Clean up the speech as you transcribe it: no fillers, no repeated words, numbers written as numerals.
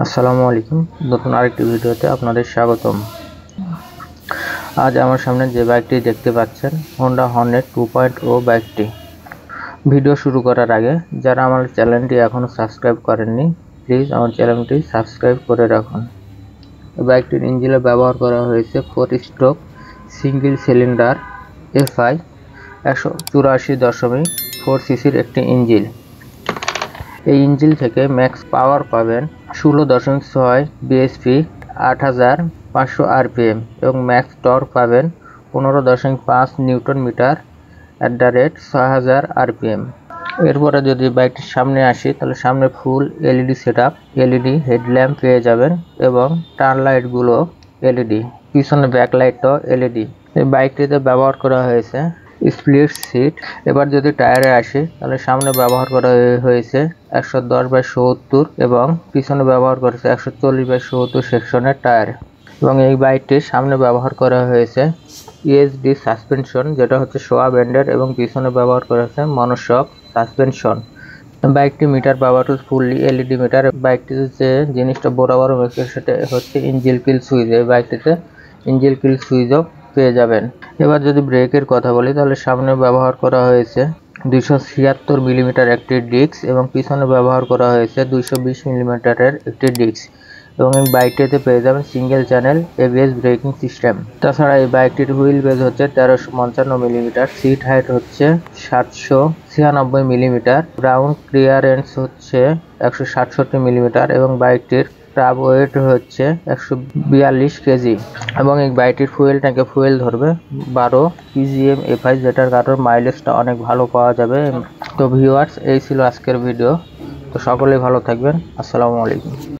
আসসালামু আলাইকুম। নতুন আরেকটি ভিডিওতে আপনাদের স্বাগতম। আজ আমার সামনে যে বাইকটি দেখতে পাচ্ছেন হোন্ডা হর্নেট 2.0 বাইকটি। ভিডিও শুরু করার আগে যারা আমার চ্যানেলটি এখনও সাবস্ক্রাইব করেননি প্লিজ আমার চ্যানেলটি সাবস্ক্রাইব করে রাখুন। বাইকটির ইঞ্জিনে ব্যবহার করা হয়েছে 4 স্ট্রোক সিঙ্গেল সিলিন্ডার FI 184.4 সিসির একটি ইঞ্জিন। এই ইঞ্জিন থেকে ম্যাক্স পাওয়ার পাবেন 16.6 bhp 8500 rpm এবং ম্যাক্স টর্ক পাবেন 15.5 নিউটন মিটার @6000 rpm। এরপরে যদি বাইকটির সামনে আসি তাহলে সামনে ফুল LED সেটআপ, LED হেডল্যাম্প পেয়ে যাবেন এবং টার্ন লাইটগুলো LED, পিছনে ব্যাকলাইটটাও LED। এই বাইকটিতে ব্যবহার করা হয়েছে স্প্লিট সিট। এবার যদি টায়ারে আসি তাহলে সামনে ব্যবহার করা হয়েছে 110/70 এবং পিছনে ব্যবহার করেছে 140/70 সেকশনের টায়ার এবং এই বাইকটির সামনে ব্যবহার করা হয়েছে ESD সাসপেনশন, যেটা হচ্ছে সোয়া ব্যান্ডের এবং পিছনে ব্যবহার করা হয়েছে মনোশক সাসপেনশন। বাইকটি মিটার পাওয়ার ফুললি LED মিটার। বাইকটিতে যে জিনিসটা বরাবর হয়েছে সেটা হচ্ছে ইঞ্জিন কিল সুইচ। এই বাইকটিতে ইঞ্জিন কিল সুইচও পেয়ে যাবেন। এবার যদি ব্রেকের কথা বলি তাহলে সামনে ব্যবহার করা হয়েছে 276 মিলিমিটার একটি ডিস্ক এবং পিছনে ব্যবহার করা হয়েছে 220 মিলিমিটারের একটি ডিস্ক এবং এই বাইকটিতে পেয়ে যাবেন single channel ABS braking system. তাছাড়া এই বাইকটির হুইল বেজ হচ্ছে 1355 মিলিমিটার, সিট হাইট হচ্ছে 796 মিলিমিটার, গ্রাউন্ড ক্লিয়ারেন্স হচ্ছে 167 মিলিমিটার এবং বাইকটির ট্রাব ওয়েট হচ্ছে 142 কেজি এবং এই বাইকটির ফুয়েল ট্যাঙ্কে ফুয়েল ধরবে 12 PGM FI, যেটার কারণে মাইলেজটা অনেক ভালো পাওয়া যাবে। তো ভিউয়ার্স, এই ছিল আজকের ভিডিও। তো সকলেই ভালো থাকবেন। আসসালামু আলাইকুম।